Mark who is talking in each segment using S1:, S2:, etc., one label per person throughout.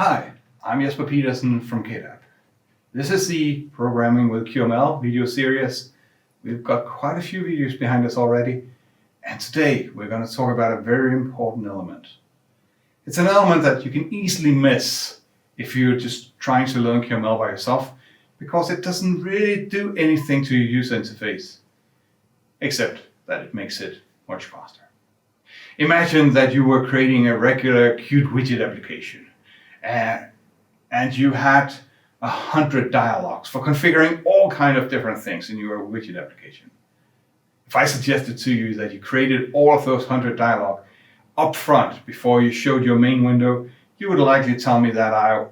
S1: Hi, I'm Jesper Pedersen from Qt. This is the Programming with QML video series. We've got quite a few videos behind us already, and today we're going to talk about a very important element. It's an element that you can easily miss if you're just trying to learn QML by yourself, because it doesn't really do anything to your user interface, except that it makes it much faster. Imagine that you were creating a regular Qt widget application. And you had 100 dialogs for configuring all kinds of different things in your widget application. If I suggested to you that you created all of those 100 dialogue up front before you showed your main window, you would likely tell me that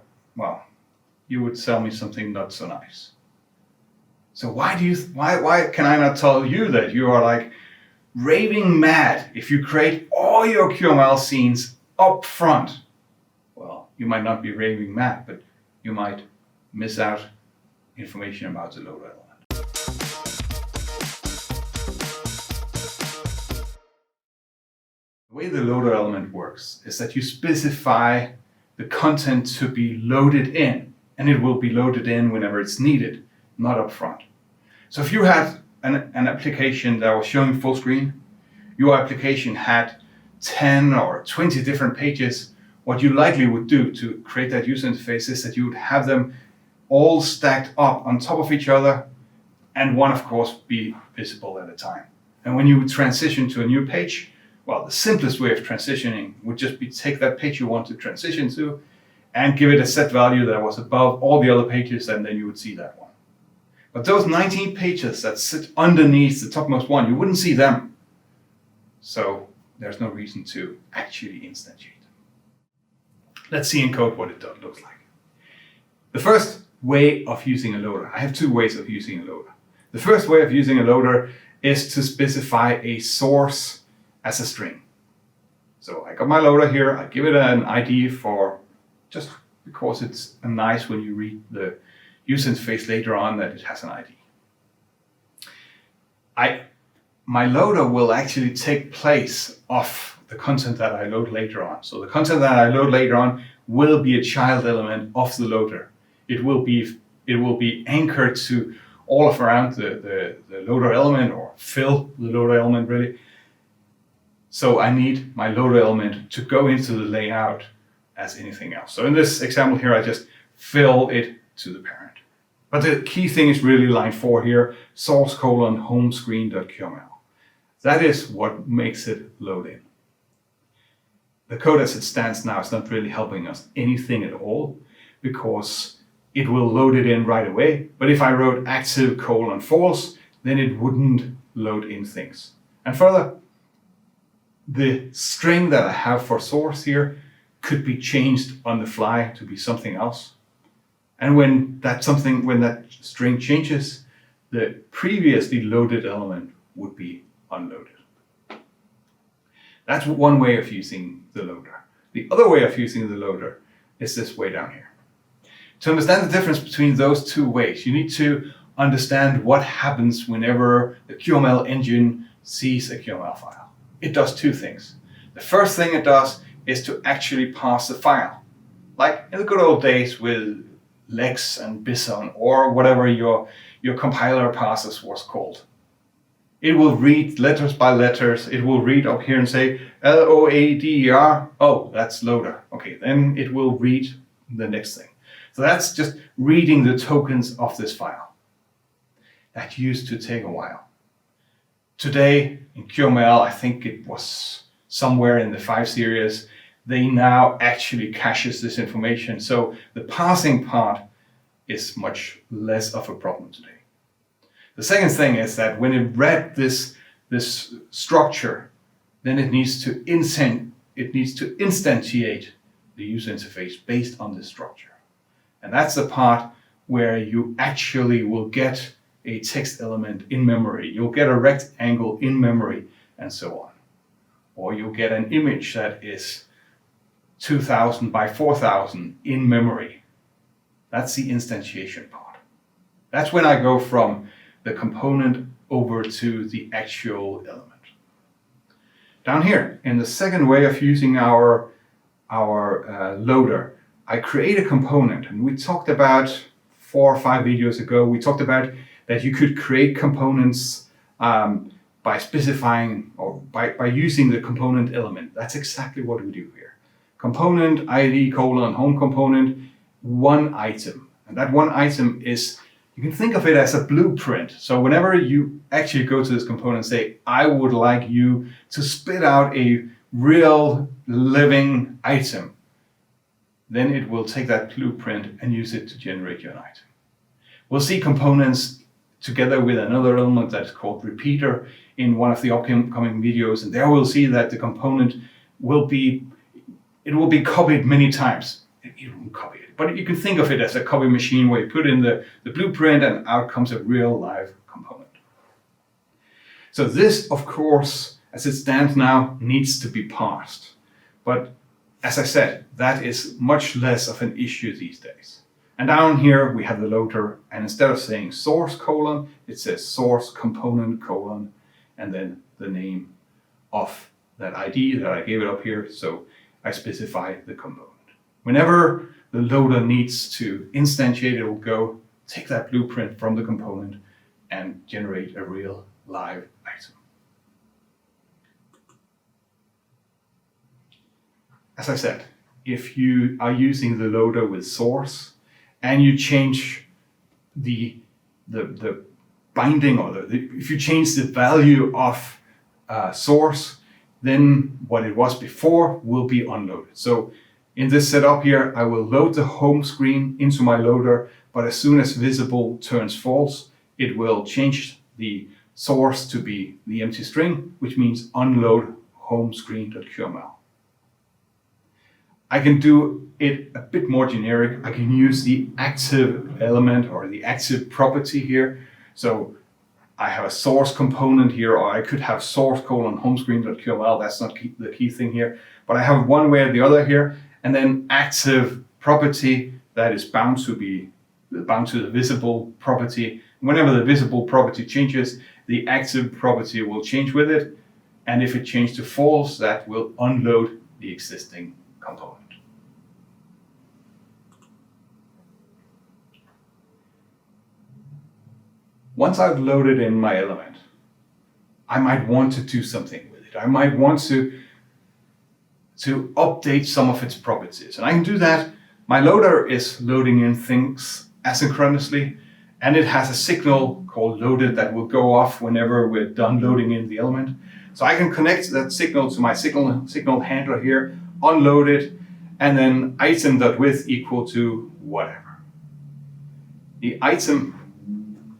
S1: you would sell me something not so nice. So why can I not tell you that you are like raving mad if you create all your QML scenes up front? You might not be raving mad, but you might miss out information about the loader element. The way the loader element works is that you specify the content to be loaded in, and it will be loaded in whenever it's needed, not up front. So if you had an application that was showing full screen, your application had 10 or 20 different pages, what you likely would do to create that user interface is that you would have them all stacked up on top of each other, and one, of course, be visible at a time. And when you would transition to a new page, the simplest way of transitioning would just be take that page you want to transition to and give it a set value that was above all the other pages, and then you would see that one. But those 19 pages that sit underneath the topmost one, you wouldn't see them. So there's no reason to actually instantiate. Let's see in code what it looks like. The first way of using a loader, I have two ways of using a loader. The first way of using a loader is to specify a source as a string. So I got my loader here, I give it an ID for just because it's nice when you read the user interface later on that it has an ID. My loader will actually take place of the content that I load later on. So the content that I load later on will be a child element of the loader. It will be anchored to all of around the loader element, or fill the loader element really. So I need my loader element to go into the layout as anything else. So in this example here, I just fill it to the parent. But the key thing is really line 4 here, source::home screen.qml. That is what makes it load in. The code as it stands now is not really helping us anything at all, because it will load it in right away. But if I wrote active::false, then it wouldn't load in things. And further, the string that I have for source here could be changed on the fly to be something else. And when that string changes, the previously loaded element would be unloaded. That's one way of using the loader. The other way of using the loader is this way down here. To understand the difference between those two ways, you need to understand what happens whenever the QML engine sees a QML file. It does two things. The first thing it does is to actually parse the file. Like in the good old days with Lex and Bison, or whatever your compiler parsers was called. It will read letters by letters. It will read up here and say LOADER. Oh, that's loader. Okay, then it will read the next thing. So that's just reading the tokens of this file. That used to take a while. Today in QML, I think it was somewhere in the 5 series, they now actually caches this information. So the parsing part is much less of a problem today. The second thing is that when it read this structure, then it needs to instantiate the user interface based on this structure. And that's the part where you actually will get a text element in memory. You'll get a rectangle in memory, and so on. Or you'll get an image that is 2000 by 4000 in memory. That's the instantiation part. That's when I go from the component over to the actual element. Down here, in the second way of using our loader, I create a component, and we talked about 4 or 5 videos ago, we talked about that you could create components by specifying or by using the component element. That's exactly what we do here. Component ID : home component, one item. And that one item is, you can think of it as a blueprint. So whenever you actually go to this component and say, I would like you to spit out a real living item, then it will take that blueprint and use it to generate your item. We'll see components together with another element that's called repeater in one of the upcoming videos, and there we'll see that the component will be copied many times. You won't copy it, but you can think of it as a copy machine where you put in the blueprint and out comes a real live component. So this, of course, as it stands now, needs to be parsed. But as I said, that is much less of an issue these days. And down here we have the loader, and instead of saying source : it says source component : and then the name of that ID that I gave it up here. So I specify the component. Whenever the loader needs to instantiate, it will go take that blueprint from the component and generate a real live item. As I said, if you are using the loader with source and you change the binding, or if you change the value of source, then what it was before will be unloaded. So in this setup here, I will load the home screen into my loader, but as soon as visible turns false, it will change the source to be the empty string, which means unload home screen.qml. I can do it a bit more generic. I can use the active element or the active property here. So I have a source component here, or I could have source : home screen.qml. That's not the key thing here, but I have one way or the other here, and then active property that is bound to the visible property. Whenever the visible property changes, the active property will change with it, and if it changes to false, that will unload the existing component. Once I've loaded in my element, I might want to do something with it. I might want to update some of its properties. And I can do that. My loader is loading in things asynchronously, and it has a signal called loaded that will go off whenever we're done loading in the element. So I can connect that signal to my signal handler here, unload it, and then item.width equal to whatever. The item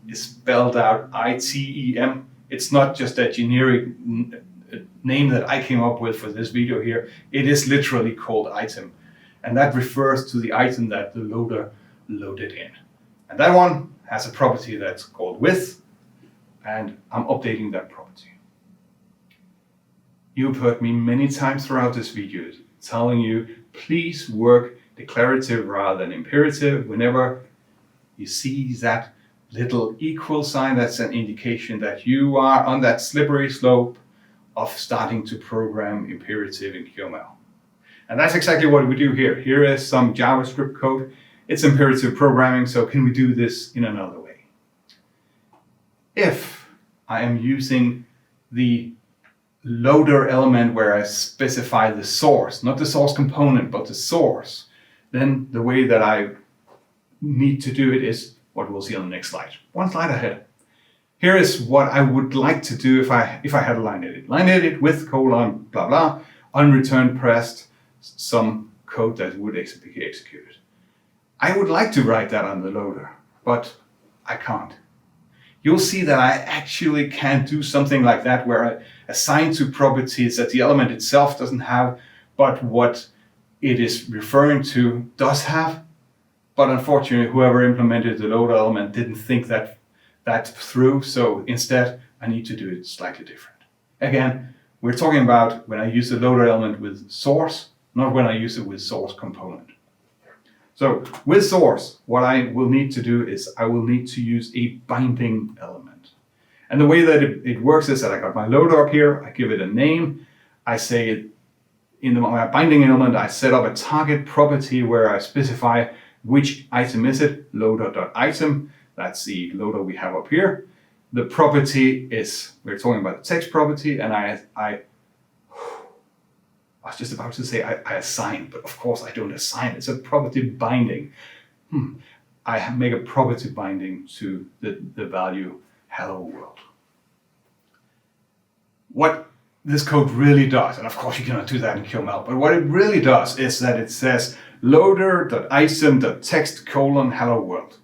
S1: is spelled out ITEM. It's not just a generic name that I came up with for this video here. It is literally called item. And that refers to the item that the loader loaded in. And that one has a property that's called width, and I'm updating that property. You've heard me many times throughout this video telling you, please work declarative rather than imperative. Whenever you see that little equal sign, that's an indication that you are on that slippery slope of starting to program imperative in QML. And that's exactly what we do here. Here is some JavaScript code. It's imperative programming, so can we do this in another way? If I am using the loader element where I specify the source, not the source component, but the source, then the way that I need to do it is what we'll see on the next slide. One slide ahead. Here is what I would like to do if I had a line edit. Line edit with : blah blah, unreturn pressed, some code that would be executed. I would like to write that on the loader, but I can't. You'll see that I actually can do something like that where I assign to properties that the element itself doesn't have, but what it is referring to does have. But unfortunately, whoever implemented the loader element didn't think that through, so instead I need to do it slightly different. Again, we're talking about when I use the loader element with source, not when I use it with source component. So with source, what I will need to do is I will need to use a binding element. And the way that it works is that I got my loader up here, I give it a name, I say in my binding element, I set up a target property where I specify which item is it, loader.item. That's the loader we have up here. The property is, we're talking about the text property, and I was just about to say I assign, but of course I don't assign. It's a property binding. I make a property binding to the value hello world. What this code really does, and of course you cannot do that in QML, but what it really does is that it says loader.item.text : hello world.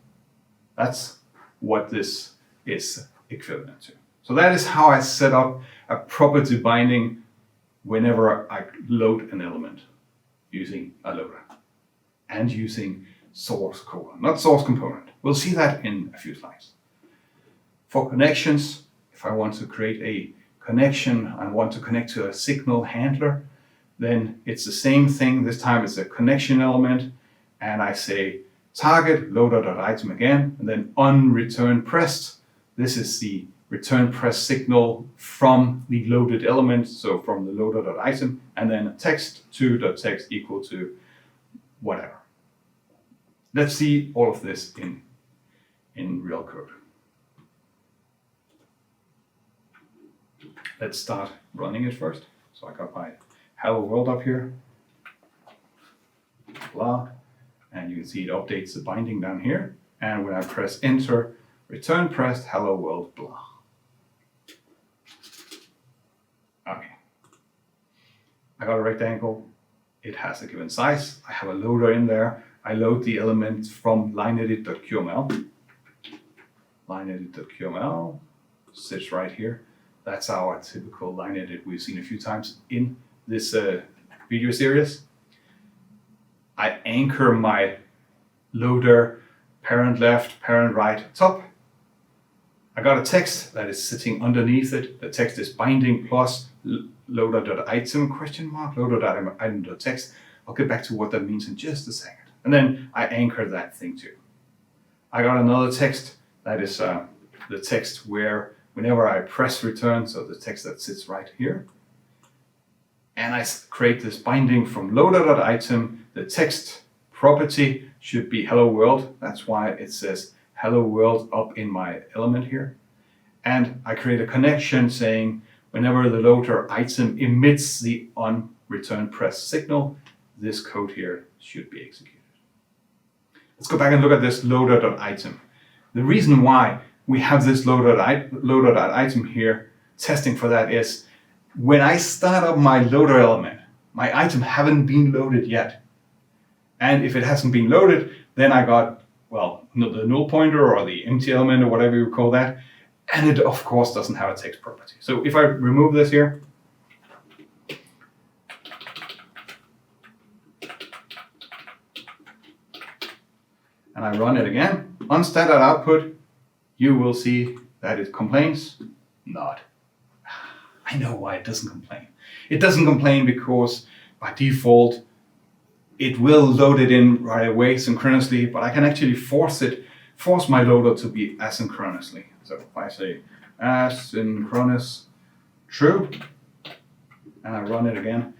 S1: That's what this is equivalent to. So that is how I set up a property binding whenever I load an element using a loader and using source : not source component. We'll see that in a few slides. For connections, if I want to create a connection, I want to connect to a signal handler, then it's the same thing. This time it's a connection element, and I say target loader.item again, and then on return pressed. This is the return press signal from the loaded element, so from the loader.item, and then text2.text equal to whatever. Let's see all of this in real code. Let's start running it first. So I got my hello world up here, blah, and you can see it updates the binding down here. And when I press enter, return pressed hello world, blah. Okay. I got a rectangle. It has a given size. I have a loader in there. I load the element from lineedit.qml. Lineedit.qml sits right here. That's our typical line edit we've seen a few times in this video series. I anchor my loader parent left, parent right, top. I got a text that is sitting underneath it. The text is binding plus loader.item ? Loader.item.text. I'll get back to what that means in just a second. And then I anchor that thing too. I got another text that is the text where whenever I press return, so the text that sits right here, and I create this binding from loader.item, the text property should be hello world. That's why it says hello world up in my element here. And I create a connection saying whenever the loader item emits the on return press signal, this code here should be executed. Let's go back and look at this loader.item. The reason why we have this loader.item here, testing for that, is when I start up my loader element, my item haven't been loaded yet. And if it hasn't been loaded, then I got, well, the null pointer or the empty element or whatever you call that. And it, of course, doesn't have a text property. So if I remove this here, and I run it again, on standard output, you will see that it complains not. I know why it doesn't complain. It doesn't complain because by default, it will load it in right away synchronously, but I can actually force my loader to be asynchronously. So if I say asynchronous true, and I run it again,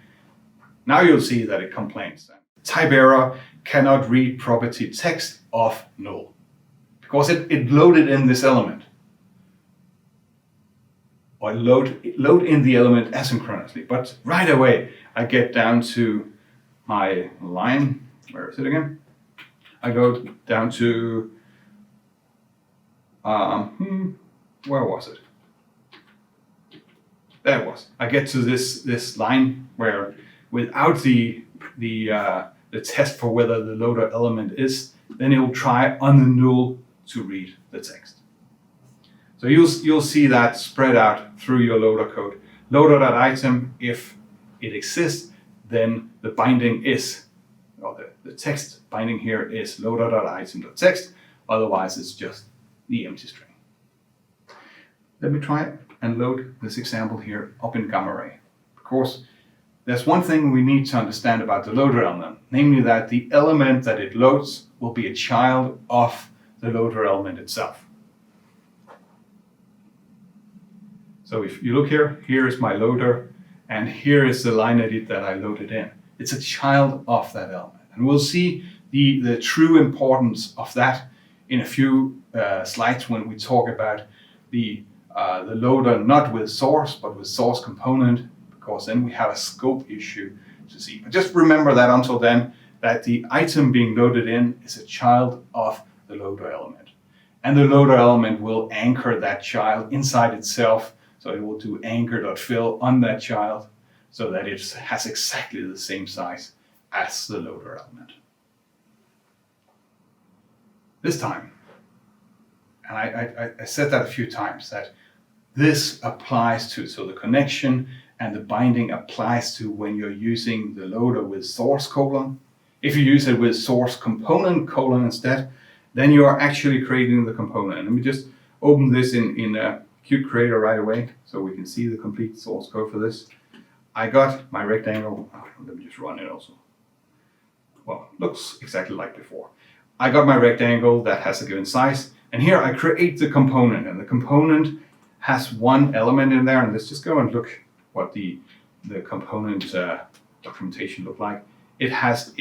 S1: now you'll see that it complains. Type error cannot read property text of null, because it loaded in this element, or load in the element asynchronously. But right away, I get down to my line. Where is it again? I go down to, where was it? There it was. I get to this line where without the test for whether the loader element is, then it will try on the null to read the text. So you'll see that spread out through your loader code. Loader.item, if it exists, then the binding is, or the text binding here is loader.item.text. Otherwise, it's just the empty string. Let me try and load this example here up in gamma ray. Of course, there's one thing we need to understand about the loader element, namely that the element that it loads will be a child of the loader element itself. So if you look here, here is my loader, And here is the line edit that I loaded in. It's a child of that element. And we'll see the true importance of that in a few slides when we talk about the loader not with source, but with source component, because then we have a scope issue to see. But just remember that until then, that the item being loaded in is a child of the loader element. And the loader element will anchor that child inside itself. So it will do anchor.fill on that child so that it has exactly the same size as the loader element. This time, and I said that a few times, that this applies to, so the connection and the binding applies to when you're using the loader with source colon. If you use it with source component colon instead, then you are actually creating the component. Let me just open this in Qt Creator right away so we can see the complete source code for this. I got my rectangle. Let me just run it also. Well, looks exactly like before. I got my rectangle that has a given size, and here I create the component, and the component has one element in there. And let's just go and look what the component documentation look like. It has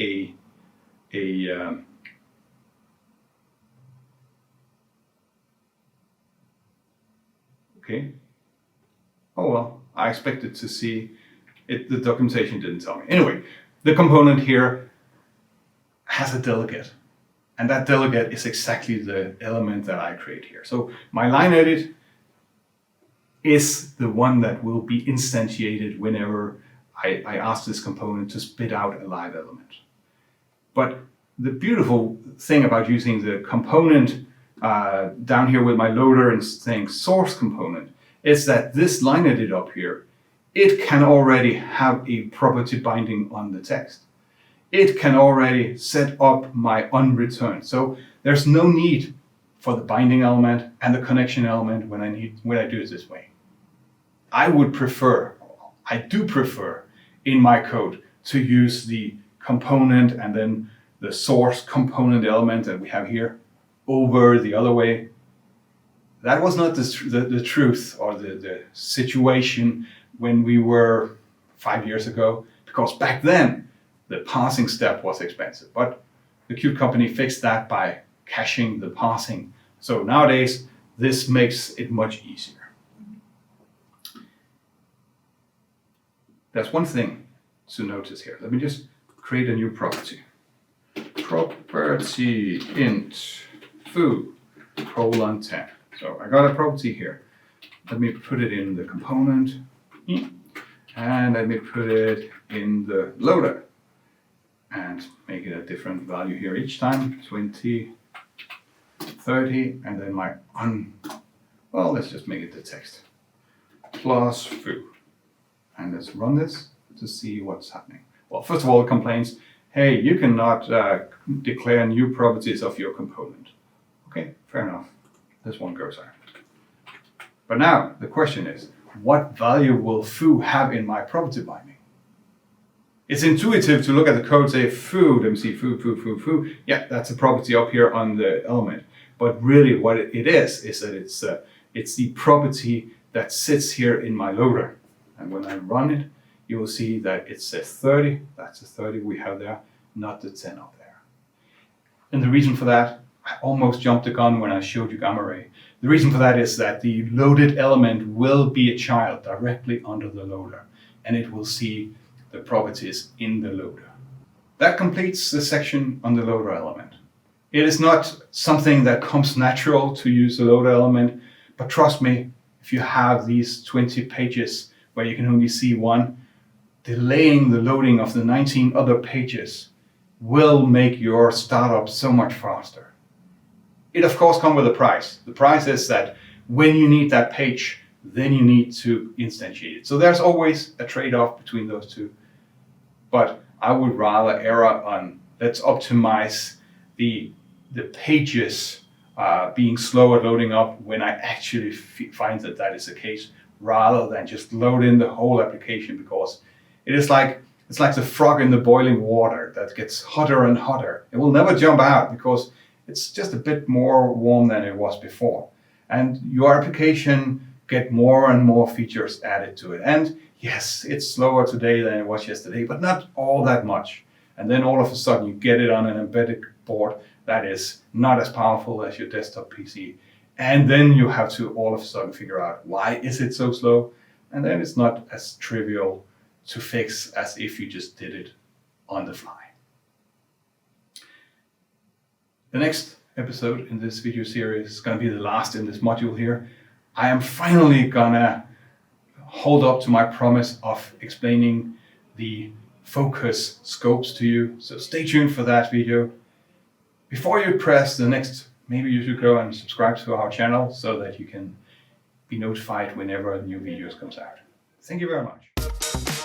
S1: okay. Oh well, I expected to see it. The documentation didn't tell me. Anyway, the component here has a delegate, and that delegate is exactly the element that I create here. So my line edit is the one that will be instantiated whenever I ask this component to spit out a live element. But the beautiful thing about using the component down here with my loader and saying source component is that this line edit up here, it can already have a property binding on the text. It can already set up my unreturned. So there's no need for the binding element and the connection element when I do it this way. I do prefer in my code to use the component and then the source component element that we have here over the other way. That was not the truth or the situation when we were 5 years ago, because back then the parsing step was expensive. But the Qt company fixed that by caching the parsing. So nowadays this makes it much easier. There's one thing to notice here. Let me just create a new property. Property int foo colon 10. So I got a property here. Let me put it in the component and let me put it in the loader and make it a different value here each time. 20, 30, and then well, let's just make it the text plus foo. And let's run this to see what's happening. Well, first of all, it complains, hey, you cannot declare new properties of your component. Okay, fair enough. This one goes out. But now the question is, what value will foo have in my property binding? It's intuitive to look at the code, say foo, let me see, foo. Yeah, that's a property up here on the element. But really what it is that it's the property that sits here in my loader. And when I run it, you will see that it says 30. That's the 30 we have there, not the 10 up there. And the reason for that, I almost jumped the gun when I showed you gamma ray. The reason for that is that the loaded element will be a child directly under the loader, and it will see the properties in the loader. That completes the section on the loader element. It is not something that comes natural to use the loader element, but trust me, if you have these 20 pages where you can only see one, delaying the loading of the 19 other pages will make your startup so much faster. It of course comes with a price. The price is that when you need that page, then you need to instantiate it. So there's always a trade-off between those two. But I would rather err on, let's optimize the pages being slow at loading up when I actually find that is the case, rather than just load in the whole application, because it's like the frog in the boiling water that gets hotter and hotter. It will never jump out because it's just a bit more warm than it was before. And your application get more and more features added to it. And yes, it's slower today than it was yesterday, but not all that much. And then all of a sudden you get it on an embedded board that is not as powerful as your desktop PC. And then you have to all of a sudden figure out, why is it so slow? And then it's not as trivial to fix as if you just did it on the fly. The next episode in this video series is going to be the last in this module here. I am finally gonna hold up to my promise of explaining the focus scopes to you. So stay tuned for that video. Before you press the next, maybe you should go and subscribe to our channel so that you can be notified whenever new videos comes out. Thank you very much.